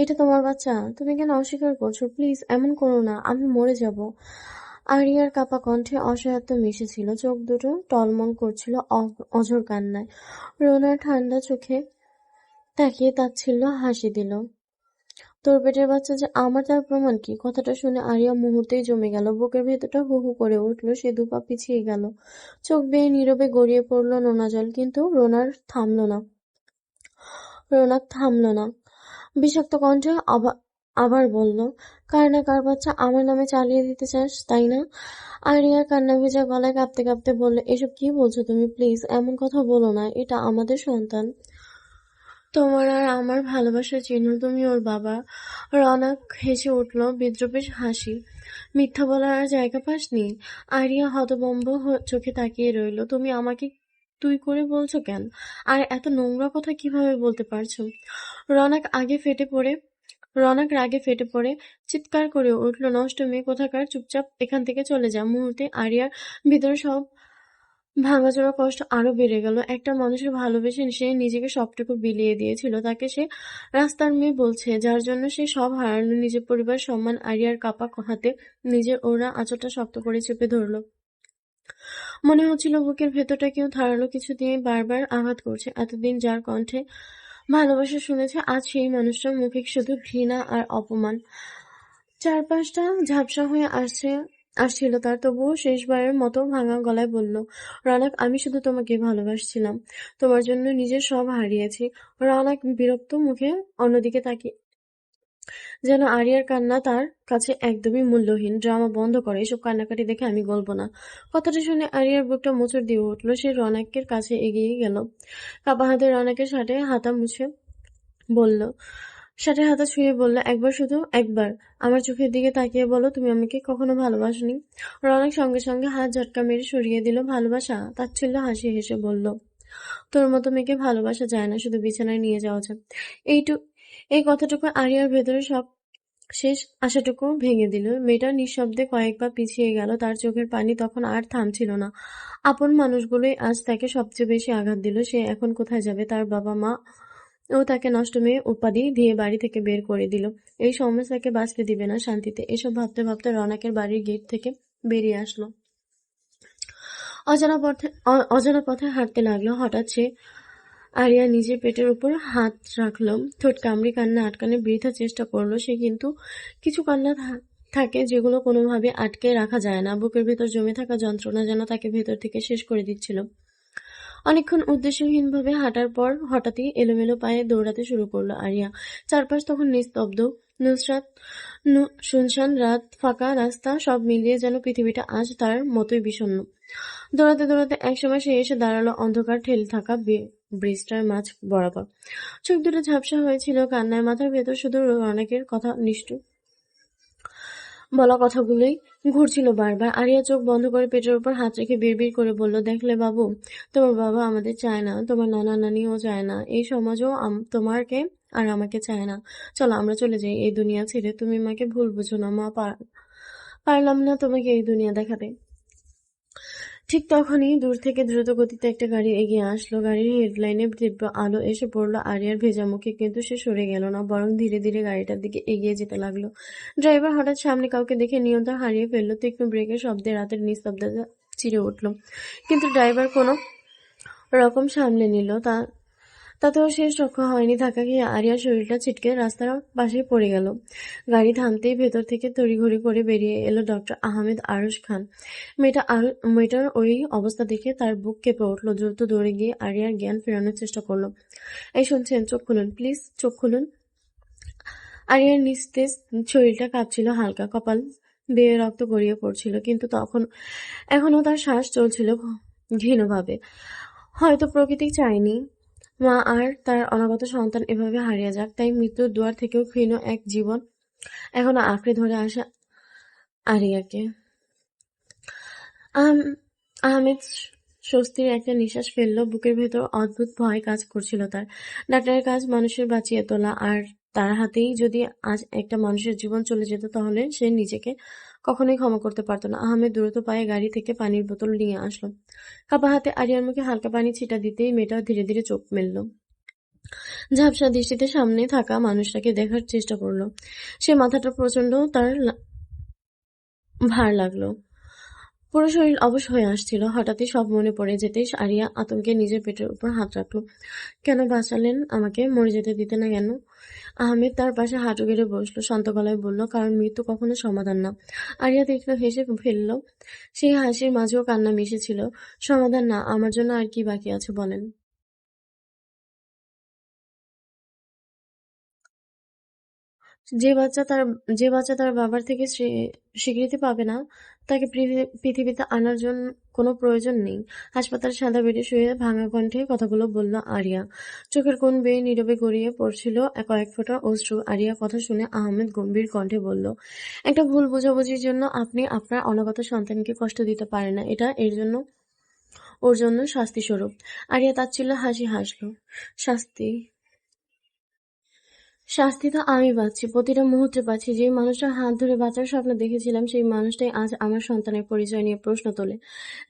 এটা তোমার বাচ্চা, তুমি কেন অস্বীকার করছো? প্লিজ এমন করো না, আমি মরে যাব। আরিয়ার কাপা কণ্ঠে অসহায়ত্ব মিশেছিল, চোখ দুটো টলমল করছিল অঝোর কান্নায়। রোনা ঠান্ডা চোখে তাকিয়ে তাচ্ছিল্য হাসি দিল। তোর পেটের বাচ্চা যে আমার, তার প্রমাণ কি? কথাটা শুনে আরিয়া মুহূর্তেই জমে গেল, বুকের ভেতরটা হু হু করে উঠল, সে দুপা পিছিয়ে গেল। চোখ বেয়ে নীরবে গড়িয়ে পড়ল নোনা জল, কিন্তু রোনাক থামল না। বিষাক্ত কণ্ঠে আবার বলল, কার না কার বাচ্চা আমার নামে চালিয়ে দিতে চাস, তাই না? আরিয়ার কান্না ভেজা গলায় কাঁপতে কাঁপতে বলল, এসব কি বলছো তুমি? প্লিজ এমন কথা বলো না, এটা আমাদের সন্তান। তোমার আর আমার ভালোবাসার চিহ্ন, তুমি ওর বাবা। রওনক হেসে উঠল, বিদ্রূপের হাসি। মিথ্যা বলার আর জায়গা পাসনি? আরিয়া হতভম্ব চোখে তাকিয়ে রইল। তুমি আমাকে তুই করে বলছো কেন? আর এত নোংরা কথা কিভাবে বলতে পারছো? রওনক রাগে ফেটে পড়ে চিৎকার করে উঠল, নষ্ট মেয়ে কোথাকার, চুপচাপ এখান থেকে চলে যা। মুহূর্তে আরিয়ার ভিতরে সব ভাঙাচোরা কষ্ট আরো বেড়ে গেল। একটা মানুষের ভালোবেসে সে নিজেকে সবটুকু বিলিয়ে দিয়েছিল, তাকে সে রাস্তার মেয়ে বলছে, যার জন্য সে সব হারালো, নিজের পরিবার, সম্মান। আরিয়ার কাপা হাতে নিজের ওড়না আঁচলটা শক্ত করে চেপে ধরল। মনে হচ্ছিল বুকের ভেতরটা কেউ ধারালো কিছু দিয়ে বারবার আঘাত করছে। এতদিন যার কণ্ঠে ভালোবাসা শুনেছে, আজ সেই মানুষটার মুখে শুধু ঘৃণা আর অপমান। চারপাশটা ঝাপসা হয়ে আসছিল তার, তবুও শেষবারের মতো ভাঙা গলায় বলল, রওনক, আমি শুধু তোমাকে ভালোবাসছিলাম, তোমার জন্য নিজের সব হারিয়েছি। রওনক বিরক্ত মুখে অন্যদিকে তাকিয়ে, যেন আরিয়ার কান্না তার কাছে একদমই মূল্যহীন। ড্রামা বন্ধ করো, এসব কান্নাকাটি দেখে আমি গলবো না। কথাটা শুনে আরিয়ার বুকটা মোচড় দিয়ে উঠল। সে রওনকের কাছে এগিয়ে গেল, কাপা হাতে রওনকের শার্টের হাতা ছুঁয়ে বলল, একবার, শুধু একবার আমার চোখের দিকে তাকিয়ে বলো, তুমি আমাকে কখনো ভালোবাসোনি? রওনক সঙ্গে সঙ্গে হাত ঝটকা মেরে সরিয়ে দিল। ভালোবাসা? তাচ্ছিল্য হাসি হেসে বলল, তোর মতো মেয়েকে ভালোবাসা যায় না, শুধু বিছানায় নিয়ে যাওয়া যায়। এই কথাটুকু আরিয়ার ভেতরে সব শেষ আশাটুকু ভেঙে দিল। মেয়েটা নিঃশব্দে কয়েক পা পিছিয়ে গেল, তার চোখের পানি তখন আর থামছিল না। আপন মানুষগুলোই আজ তাকে সবচেয়ে বেশি আঘাত দিল। সে এখন কোথায় যাবে? তার বাবা মা ও তাকে নষ্ট মেয়ে উপাধি দিয়ে বাড়ি থেকে বের করে দিল। এই সমাজ তাকে বাঁচতে দিবে না শান্তিতে। এসব ভাবতে ভাবতে রওনকের বাড়ির গেট থেকে বেরিয়ে আসলো। অজানা পথে হাঁটতে লাগলো। হঠাৎ সে আরিয়া নিজের পেটের উপর হাত রাখল, ঠোঁট কামড়ে কান্না আটকানোর বৃথা চেষ্টা করলো সে, কিন্তু কিছু কান্না থাকে যেগুলো কোনোভাবে আটকে রাখা যায় না। বুকের ভেতর জমে থাকা যন্ত্রণা যেন তাকে ভেতর থেকে শেষ করে দিচ্ছিল। অনেকক্ষণ উদ্দেশ্যহীনভাবে হাঁটার পর হঠাৎই এলোমেলো পায়ে দৌড়াতে শুরু করলো আরিয়া। চারপাশ তখন নিস্তব্ধ, শুনশান রাত, ফাঁকা রাস্তা, সব মিলিয়ে যেন পৃথিবীটা আজ তার মতোই বিষণ্ণ। দৌড়াতে দৌড়াতে একসময় সে এসে দাঁড়ালো অন্ধকার ঠেলে থাকা ব্রিজটার মাঝ বরাবর। চোখ দুটো ঝাপসা হয়েছিল কান্নায়, মাথার ভেতর শুধু অনেকের কথা, নিষ্ঠুর বলা কথাগুলোই ঘুরছিল বারবার। আরিয়া চোখ বন্ধ করে পেটের উপর হাত রেখে বিড়বিড় করে বলল, দেখলে বাবু, তোমার বাবা আমাদের চায় না, তোমার নানা নানিও চায় না, এই সমাজও তোমাকে আর আমাকে চায় না। চলো আমরা চলে যাই এই দুনিয়া ছেড়ে। তুমি মাকে ভুল বুঝো না মা, পারলাম না তোমাকে এই দুনিয়া দেখাতে। ঠিক তখনই দূর থেকে দ্রুতগতিতে একটা গাড়ি এগিয়ে আসলো। গাড়ির হেডলাইনে তীব্র আলো এসে পড়ল আরিয়ার ভেজা মুখে, কিন্তু সে সরে গেল না, বরং ধীরে ধীরে গাড়িটার দিকে এগিয়ে যেতে লাগলো। ড্রাইভার হঠাৎ সামনে কাউকে দেখে নিয়ন্ত্রণ হারিয়ে ফেলল। তীক্ষ্ণ ব্রেকের শব্দে রাতের নিস্তব্ধতা চিরে উঠল, কিন্তু ড্রাইভার কোনো রকম সামলে নিল। তাতেও শেষ রক্ষা হয়নি। ধাক্কা খেয়ে আরিয়ার শরীরটা ছিটকে রাস্তার পাশে পড়ে গেল। গাড়ি থামতেই ভেতর থেকে তড়িঘড়ি করে বেরিয়ে এলো ডক্টর আহমেদ আরশ খান। মেয়েটার ওই অবস্থা দেখে তার বুক কেঁপে উঠল। দ্রুত দৌড়ে গিয়ে আরিয়ার জ্ঞান ফেরানোর চেষ্টা করলো। এই শুনছেন? চোখ খুলুন প্লিজ, চোখ খুলুন। আরিয়ার নিস্তেজ শরীরটা কাঁপছিল হালকা, কপাল বেয়ে রক্ত গড়িয়ে পড়ছিল, কিন্তু এখনো তার শ্বাস চলছিল ঘৃণভাবে। হয়তো প্রকৃতি চায়নি মা আর তার অনাগত সন্তান এভাবে হারিয়ে যাক, তাই মৃত্যুর দুয়ার থেকেও ক্ষীণ এক জীবন এখনো আঁকড়ে ধরে আসা আরিয়াকে। আহমেদ স্বস্তির একটা নিঃশ্বাস ফেলল। বুকের ভেতর অদ্ভুত ভয় কাজ করছিল তার। ডাক্তারের কাজ মানুষের বাঁচিয়ে তোলা, আর তার হাতেই যদি আজ একটা মানুষের জীবন চলে যেত, তাহলে সে নিজেকে কখনোই ক্ষমা করতে পারত না। আহমেদ দ্রুত পায়ে গাড়ি থেকে পানির বোতল নিয়ে আসলো। কাপা হাতে আরিয়ার মুখে হালকা পানি ছিটা দিতেই মেয়েটা ধীরে ধীরে চোখ মেলল। ঝাপসা দৃষ্টিতে সামনে থাকা মানুষটাকে দেখার চেষ্টা করলো। সে মাথাটা প্রচন্ড তার ভার লাগলো। পুরো শরীর অবশ হয়ে আসছিল। হঠাৎই সব মনে পড়ে যেতেই আরিয়া আতঙ্কে নিজের পেটের উপর হাত রাখলো। কেন বাঁচালেন আমাকে? মরে যেতে দিতে না কেন? আহমেদ তার পাশে হাঁটু গেড়ে বসলো, শান্ত গলায় বলল, কারণ মৃত্যু কখনো সমাধান না। আরিয়া তীক্ষ্ণ হেসে ফেলল। সেই হাসির মাঝেও কান্না মিশেছিল। সমাধান না? আমার জন্য আর কি বাকি আছে বলেন? যে বাচ্চা তার যে বাচ্চা তার বাবার থেকে স্বীকৃতি পাবে না, তাকে পৃথিবীতে আনার জন্য কোনো প্রয়োজন নেই। হাসপাতালের সাদা বেডে শুয়ে ভাঙা কণ্ঠে কথাগুলো বলল আরিয়া। চোখের কোণ বেয়ে নীরবে গড়িয়ে পড়ছিল কয়েক ফোঁটা অশ্রু। আরিয়া কথা শুনে আহমেদ গম্ভীর কণ্ঠে বলল, একটা ভুল বোঝাবুঝির জন্য আপনি আপনার অনাগত সন্তানকে কষ্ট দিতে পারেন না। এটা ওর জন্য শাস্তি স্বরূপ। আরিয়া তাচ্ছিল্য হাসি হাসল। শাস্তি? শাস্তি তো আমি পাচ্ছি, প্রতিটা মুহূর্তে পাচ্ছি। যে মানুষটার হাত ধরে বাঁচার স্বপ্ন দেখেছিলাম, সেই মানুষটাই আজ আমার সন্তানের পরিচয় নিয়ে প্রশ্ন তোলে।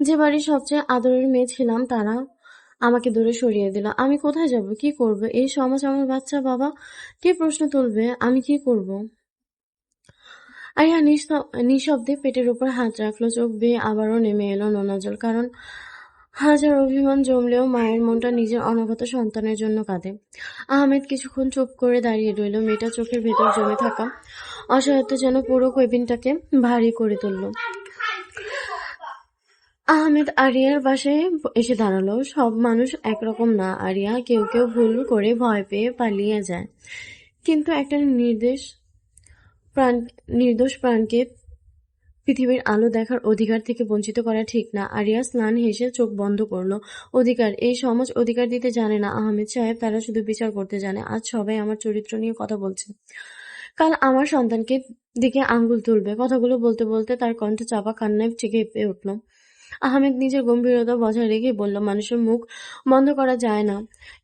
যে বাড়ির সবচেয়ে আদরের মেয়ে ছিলাম, তারা আমাকে দূরে সরিয়ে দিল। আমি কোথায় যাব? কি করব? এই সমাজ আমার বাচ্চা বাবা কে প্রশ্ন তুলবে? আমি কি করব? আরিয়া নিঃশব্দে পেটের উপর হাত রাখলো। চোখ বেয়ে আবারও নেমে এলো নোনা জল। কারণ হাজার অভিমান জমলেও মায়ের মনটা নিজের অনাগত সন্তানের জন্য কাঁদে। আহমেদ কিছুক্ষণ চুপ করে দাঁড়িয়ে রইল। মেয়েটা চোখের ভেতর জমে থাকা অসহায়ত্ব যেন পুরো কেবিনটাকে ভারী করে তুলল। আহমেদ আরিয়ার পাশে এসে দাঁড়ালো। সব মানুষ একরকম না আরিয়া, কেউ কেউ ভুল করে ভয় পেয়ে পালিয়ে যায়, কিন্তু একটা নির্দোষ প্রাণকে পৃথিবীর আলো দেখার অধিকার থেকে বঞ্চিত করা ঠিক না। আরিয়া স্নান হেসে চোখ বন্ধ করলো। অধিকার? এই সমাজ অধিকার দিতে জানে না আহমেদ সাহেব, তারা শুধু বিচার করতে জানে। আজ সবাই আমার চরিত্র নিয়ে কথা বলছে, কাল আমার সন্তানকে দিকে আঙ্গুল তুলবে। কথাগুলো বলতে বলতে তার কণ্ঠে চাপা কান্নায় কেঁপে উঠল। আহমেদ নিজের গম্ভীরতা বজায় রেখে বলল, মানুষের মুখ বন্ধ করা যায় না,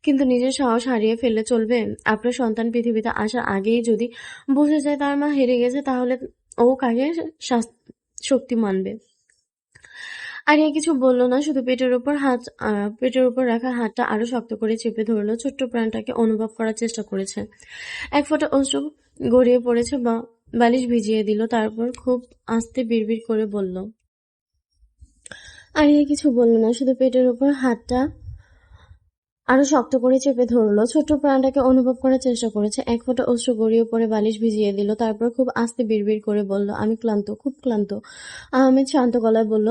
কিন্তু নিজের সাহস হারিয়ে ফেললে চলবে? আপনার সন্তান পৃথিবীতে আসার আগেই যদি বুঝে যায় তার মা হেরে গেছে, তাহলে ও কাকে শক্তি মানবে? আরিয়া কিছু বলল না, শুধু পেটের উপর রাখা হাতটা আরো শক্ত করে চেপে ধরলো। ছোট্ট প্রাণটাকে অনুভব করার চেষ্টা করেছে। এক ফোঁটা অশ্রু গড়িয়ে পড়েছে, বালিশ ভিজিয়ে দিল। তারপর খুব আস্তে বিড়বিড় করে বলল। আরিয়া কিছু বলল না, শুধু পেটের উপর হাতটা আরো শক্ত করে চেপে ধরলো। ছোট্ট প্রাণটাকে অনুভব করার চেষ্টা করেছে। এক ফোঁটা অশ্রু গড়িয়ে পড়ে বালিশ ভিজিয়ে দিল। তারপর খুব আস্তে বিড়বিড় করে বলল, আমি ক্লান্ত, খুব ক্লান্ত। আহমেদ শান্ত গলায় বলল,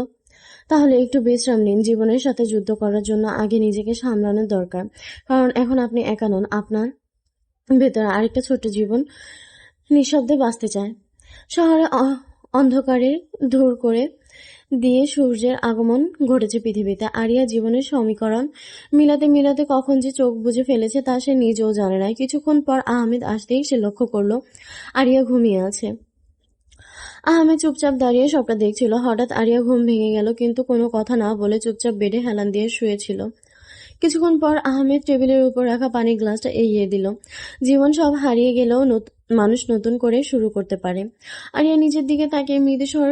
তাহলে একটু বিশ্রাম নিন। জীবনের সাথে যুদ্ধ করার জন্য আগে নিজেকে সামলানোর দরকার। কারণ এখন আপনি একা নন, আপনার ভেতরে আরেকটা ছোট্ট জীবন নিঃশব্দে বাঁচতে চায়। শহরে অন্ধকারে ধূর করে দিয়ে সূর্যের আগমন ঘটেছে পৃথিবীতে। আরিয়া জীবনের সমীকরণ মিলাতে মিলাতে কখন যে চোখ বুজে ফেলেছে তা সে নিজেও জানে না। কিছুক্ষণ পর আহমেদ আসতেই সে লক্ষ্য করলো আরিয়া ঘুমিয়ে আছে। আহমেদ চুপচাপ দাঁড়িয়ে সবটা দেখছিল। হঠাৎ আরিয়া ঘুম ভেঙে গেল, কিন্তু কোনো কথা না বলে চুপচাপ বেডে হেলান দিয়ে শুয়েছিল। কিছুক্ষণ পর আহমেদ টেবিলের উপর রাখা পানির গ্লাসটা এগিয়ে দিল। জীবন সব হারিয়ে গেলেও মানুষ নতুন করে শুরু করতে পারে। আরিয়া নিজের দিকে তাকিয়ে মৃদুস্বর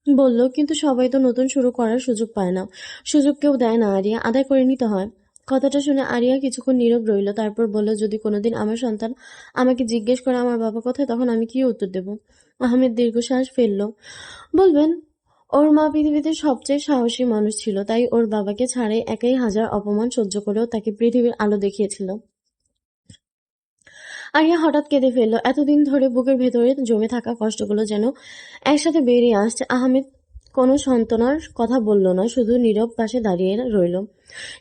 বলল, কিন্তু সবাই তো নতুন শুরু করার সুযোগ পায় না। সুযোগ কেউ দেয় না আরিয়া, আদায় করে নিতে হয়। কথাটা শুনে আরিয়া কিছুক্ষণ নীরব রইল। তারপর বলল, যদি কোনোদিন আমার সন্তান আমাকে জিজ্ঞেস করে আমার বাবা কোথায়, তখন আমি কি উত্তর দেব? আহমেদ দীর্ঘশ্বাস ফেলল। বলবেন, ওর মা পৃথিবীতে সবচেয়ে সাহসী মানুষ ছিল, তাই ওর বাবাকে ছাড়াই একাই হাজার অপমান সহ্য করেও তাকে পৃথিবীর আলো দেখিয়েছিল। আরিয়া হঠাৎ কেঁদে ফেলল। এতদিন ধরে বুকের ভেতরে জমে থাকা কষ্টগুলো যেন একসাথে বেরিয়ে আসছে। আহমেদ কোনো সান্ত্বনার কথা বলল না, শুধু নীরব পাশে দাঁড়িয়ে রইল।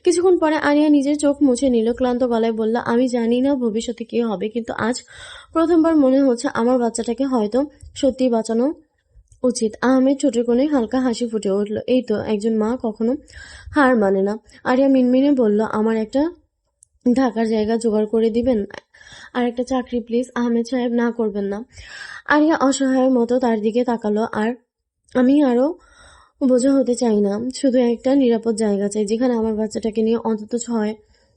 কিছুক্ষণ পরে আরিয়া নিজের চোখ মুছে নিল। ক্লান্ত গলায় বলল, আমি জানি না ভবিষ্যতে কি হবে, কিন্তু আজ প্রথমবার মনে হচ্ছে আমার বাচ্চাটাকে হয়তো সত্যিই বাঁচানো উচিত। আহমেদ ছোটের কোণে হালকা হাসি ফুটে উঠল। এই তো, একজন মা কখনো হার মানে না। আরিয়া মিনমিনে বলল, আমার একটা থাকার জায়গা জোগাড় করে দিবেন? আর একটা চাকরি প্লিজ। আহমেদ সাহেব না করবেন না। আরিয়া অসহায়ের মতো তার দিকে তাকালো। আমি আরো বোঝা হতে চাই না, শুধু একটা নিরাপদ জায়গা চাই, যেখানে আমার বাচ্চাটাকে নিয়ে অন্তত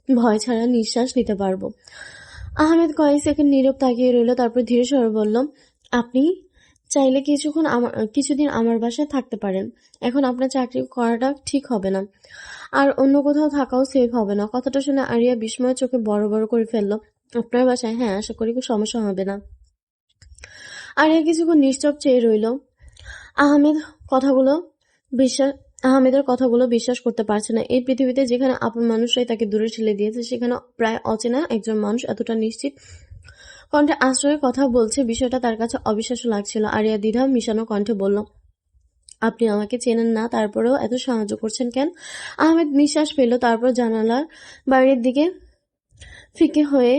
ভয় ছাড়া নিঃশ্বাস নিতে পারবো। আহমেদ কয়েক সেকেন্ড নীরব তাকিয়ে রইল, তারপর ধীরে স্বরে বলল, আপনি চাইলে কিছুদিন আমার বাসায় থাকতে পারেন। এখন আপনার চাকরি করাটা ঠিক হবে না। আর অন্য কোথাও থাকাও সেফ হবে না। কথাটা শুনে আরিয়া বিস্ময়ে চোখে বড় বড় করে ফেলল। আপনার বাসায়? হ্যাঁ, আশা করি সমস্যা হবে না। আরিয়া কিছুক্ষণ নিশ্চুপ চেয়ে রইল। আহমেদ কথাগুলো বিশ্বাস আহমেদের কথাগুলো বিশ্বাস করতে পারছে না। এই পৃথিবীতে যেখানে আপন মানুষরাই তাকে দূরে ঠেলে দিয়েছে, সেখানে প্রায় অচেনা একজন মানুষ এতটা নিশ্চিত কণ্ঠে আশ্রয়ের কথা বলছে, বিষয়টা তার কাছে অবিশ্বাস্য লাগছিল। আরিয়া দ্বিধা মিশানো কণ্ঠে বলল, আপনি আমাকে চেনেন না, তারপরেও এত সাহায্য করছেন কেন? আহমেদ নিঃশ্বাস ফেলল, তারপর জানালার বাইরের দিকে ফিকে হয়ে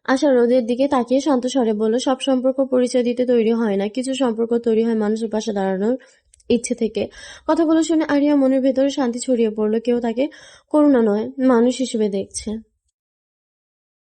আসা রোদের দিকে তাকিয়ে শান্ত স্বরে বলল, সব সম্পর্ক পরিচয় দিতে তৈরি হয় না। কিছু সম্পর্ক তৈরি হয় মানুষের পাশে দাঁড়ানোর ইচ্ছে থেকে। কথাগুলো শুনে আরিয়া মনের ভেতরে শান্তি ছড়িয়ে পড়ল। কেউ তাকে করুণা নয়, মানুষ হিসেবে দেখছে।